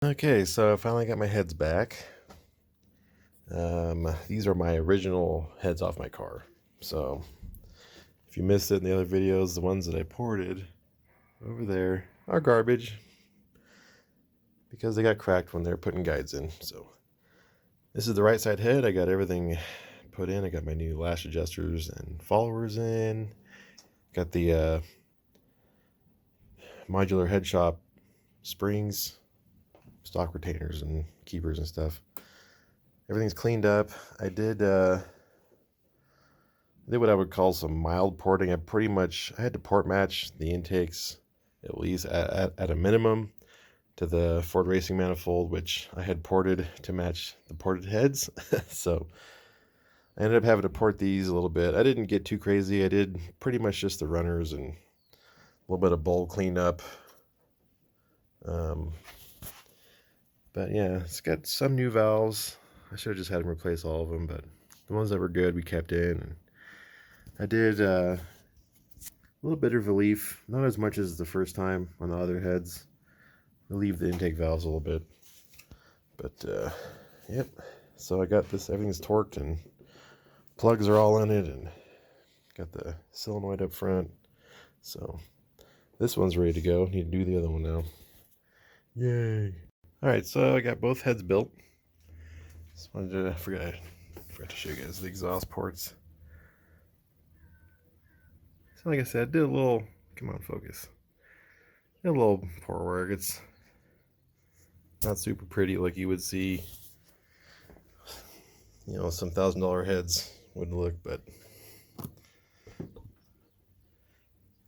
Okay, so I finally got my heads back. These are my original heads off my car. So if you missed it in the other videos, the ones that I ported over there are garbage because they got cracked when they were putting guides in. So this is the right side head. I got everything put in. I got my new lash adjusters and followers in. Got the modular head shop springs, stock retainers and keepers and stuff. Everything's cleaned up. I did what I would call some mild porting. I had to port match the intakes at least at a minimum to the Ford Racing manifold, which I had ported to match the ported heads. So I ended up having to port these a little bit. I didn't get too crazy. I did pretty much just the runners and a little bit of bowl cleanup. But yeah, it's got some new valves. I should have just had them replace all of them, but the ones that were good we kept in. And I did a little bit of relief, not as much as the first time on the other heads. Relieve the intake valves a little bit. But yep. So I got this, everything's torqued and plugs are all in it, and got the solenoid up front. So this one's ready to go. Need to do the other one now. Yay. Alright, so I got both heads built. Just wanted to, I forgot to show you guys the exhaust ports. So like I said, I did a little, come on, focus. Did a little port work. It's not super pretty like you would see, some $1,000 heads would look, but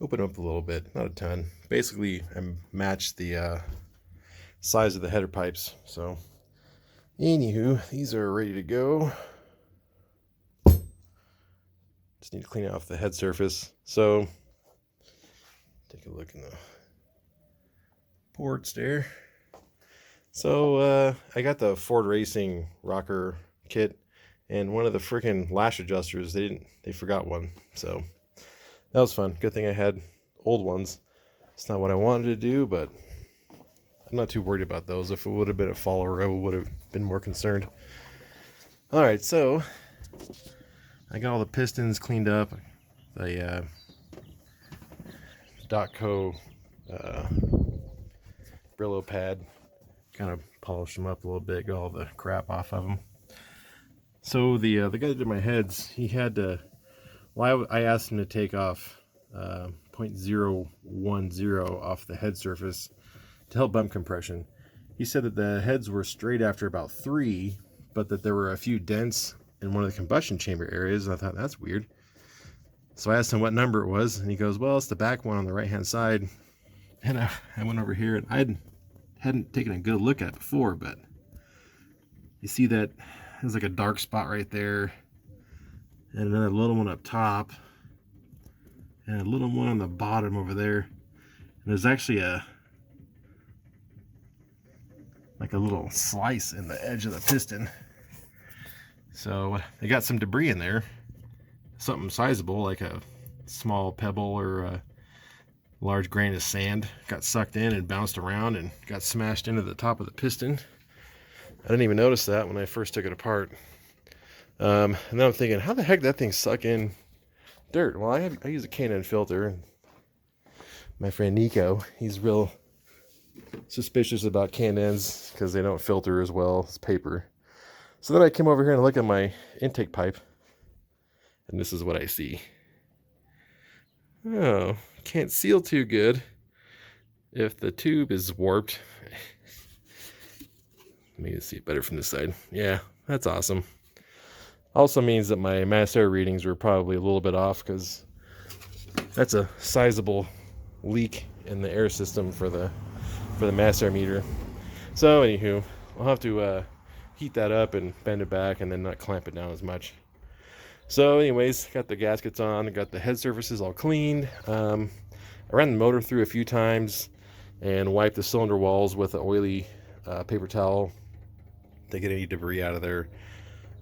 open up a little bit, not a ton. Basically, I matched the size of the header pipes. So, anywho, these are ready to go. Just need to clean off the head surface. So, take a look in the ports there. So, I got the Ford Racing rocker kit, and one of the freaking lash adjusters, they forgot one. So, that was fun. Good thing I had old ones. It's not what I wanted to do, but I'm not too worried about those. If it would have been a follower, I would have been more concerned. Alright, so I got all the pistons cleaned up. The Dotco Brillo pad, kind of polished them up a little bit, got all the crap off of them. So the guy that did my heads, he had to, well, I asked him to take off 0.010 off the head surface to help bump compression. He said that the heads were straight after about 3, but that there were a few dents in one of the combustion chamber areas. And I thought, that's weird. So I asked him what number it was, and he goes, well, it's the back one on the right hand side. And I went over here, and I hadn't taken a good look at it before, but you see that there's like a dark spot right there, and another little one up top, and a little one on the bottom over there. And there's actually like a little slice in the edge of the piston. So they got some debris in there, something sizable like a small pebble or a large grain of sand got sucked in and bounced around and got smashed into the top of the piston. I didn't even notice that when I first took it apart. And then I'm thinking, how the heck did that thing suck in dirt? Well, I use a K&N filter. My friend Nico, he's real suspicious about K&Ns because they don't filter as well as paper. So then I came over here and look at my intake pipe, and this is what I see. Oh, can't seal too good if the tube is warped. Let me see it better from this side. Yeah, that's awesome. Also means that my mass air readings were probably a little bit off, because that's a sizable leak in the air system for the mass air meter. So anywho, I'll have to heat that up and bend it back and then not clamp it down as much. So anyways, got the gaskets on, got the head surfaces all cleaned. I ran the motor through a few times and wiped the cylinder walls with an oily paper towel to get any debris out of there.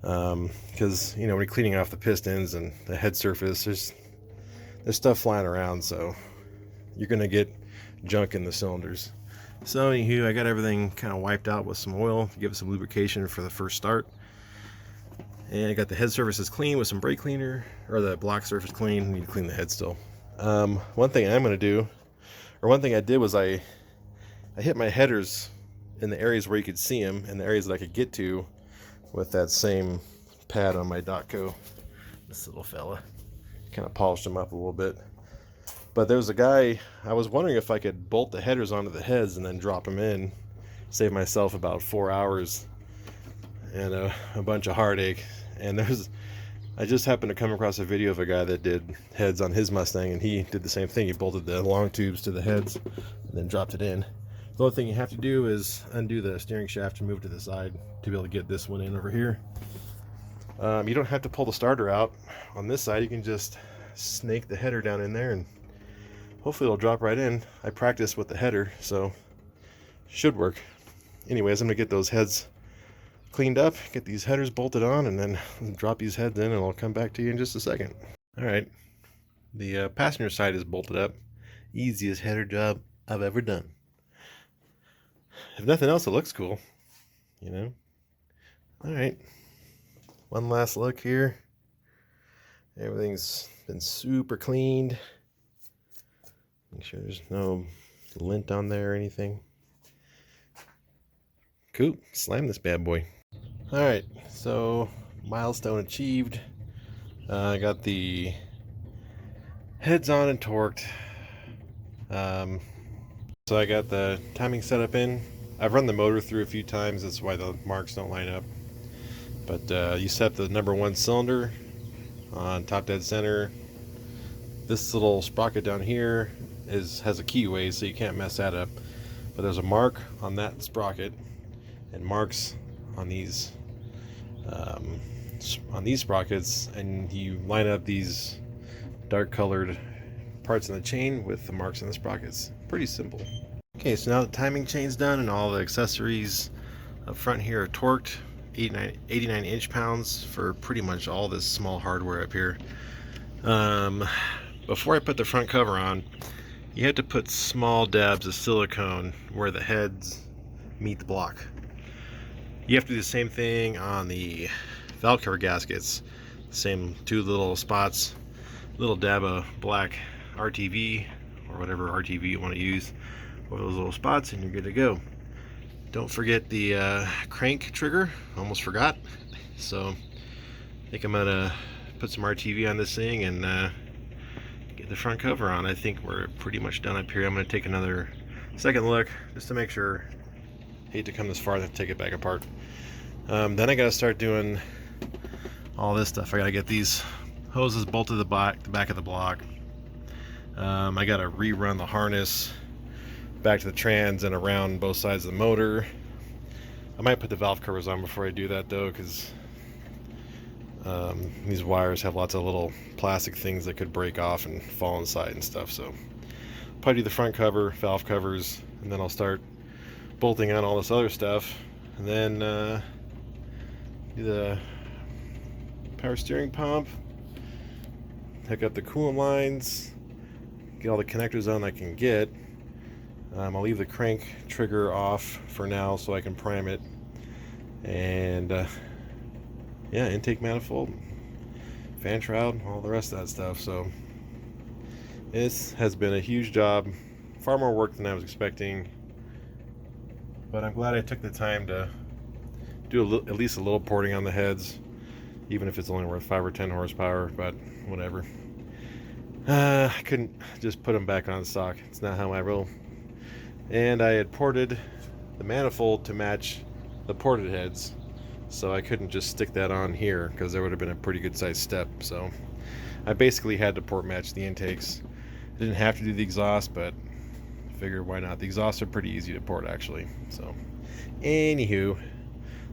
Because when you're cleaning off the pistons and the head surface, there's stuff flying around, so you're gonna get junk in the cylinders. So anywho, I got everything kind of wiped out with some oil to give it some lubrication for the first start. And I got the head surfaces clean with some brake cleaner, or the block surface clean. Need to clean the head still. One thing I'm going to do, or one thing I did was I hit my headers in the areas where you could see them and the areas that I could get to with that same pad on my Dotco. This little fella. Kind of polished him up a little bit. But there was a guy, I was wondering if I could bolt the headers onto the heads and then drop them in. Save myself about 4 hours and a bunch of heartache. And I just happened to come across a video of a guy that did heads on his Mustang, and he did the same thing. He bolted the long tubes to the heads and then dropped it in. The only thing you have to do is undo the steering shaft and move to the side to be able to get this one in over here. You don't have to pull the starter out on this side. You can just snake the header down in there and hopefully it'll drop right in. I practiced with the header, so should work. Anyways, I'm gonna get those heads cleaned up, get these headers bolted on, and then drop these heads in, and I'll come back to you in just a second. All right, the passenger side is bolted up. Easiest header job I've ever done. If nothing else, it looks cool, you know. All right, one last look here. Everything's been super cleaned. Make sure there's no lint on there or anything. Cool, slam this bad boy. All right, so milestone achieved. I got the heads on and torqued. So I got the timing setup in. I've run the motor through a few times, that's why the marks don't line up. But you set the number 1 cylinder on top dead center. This little sprocket down here has a keyway, so you can't mess that up. But there's a mark on that sprocket and marks on these sprockets, and you line up these dark colored parts in the chain with the marks on the sprockets. Pretty simple. Okay, so now the timing chain's done and all the accessories up front here are torqued. 89 inch-pounds for pretty much all this small hardware up here. Before I put the front cover on, you have to put small dabs of silicone where the heads meet the block. You have to do the same thing on the valve cover gaskets. Same 2 little spots, little dab of black RTV or whatever RTV you want to use over those little spots, and you're good to go. Don't forget the crank trigger. Almost forgot. So I think I'm gonna put some RTV on this thing and get the front cover on. I think we're pretty much done up here. I'm gonna take another second look just to make sure. Hate to come this far and take it back apart. Then I gotta start doing all this stuff. I gotta get these hoses bolted to the back of the block. I gotta rerun the harness back to the trans and around both sides of the motor. I might put the valve covers on before I do that though, because these wires have lots of little plastic things that could break off and fall inside and stuff. So probably do the front cover, valve covers, and then I'll start bolting on all this other stuff, and then do the power steering pump, hook up the coolant lines, get all the connectors on I can get. I'll leave the crank trigger off for now so I can prime it, and yeah, intake manifold, fan shroud, all the rest of that stuff. So this has been a huge job, far more work than I was expecting, but I'm glad I took the time to do at least a little porting on the heads, even if it's only worth 5 or 10 horsepower, but whatever. I couldn't just put them back on stock. It's not how I roll. And I had ported the manifold to match the ported heads, so I couldn't just stick that on here because there would have been a pretty good sized step. So I basically had to port match the intakes. I didn't have to do the exhaust, but I figured why not. The exhausts are pretty easy to port actually. So anywho,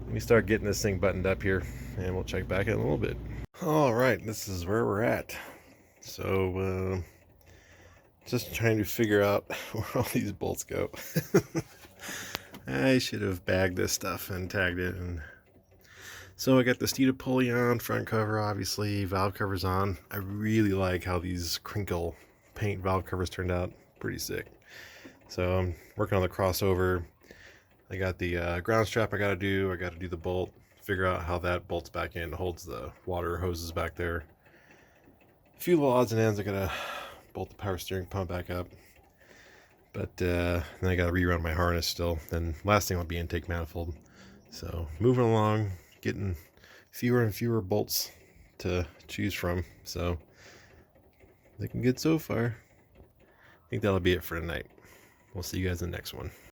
let me start getting this thing buttoned up here and we'll check back in a little bit. All right, this is where we're at. So just trying to figure out where all these bolts go. I should have bagged this stuff and tagged it. And so I got the Steeda pulley on, front cover obviously, valve covers on. I really like how these crinkle paint valve covers turned out. Pretty sick. So I'm working on the crossover. I got the ground strap I got to do. I got to do the bolt, figure out how that bolts back in, holds the water hoses back there. A few little odds and ends. I got to bolt the power steering pump back up. But then I got to rerun my harness still. And last thing will be intake manifold. So moving along, getting fewer and fewer bolts to choose from. So looking good so far. I think that'll be it for tonight. We'll see you guys in the next one.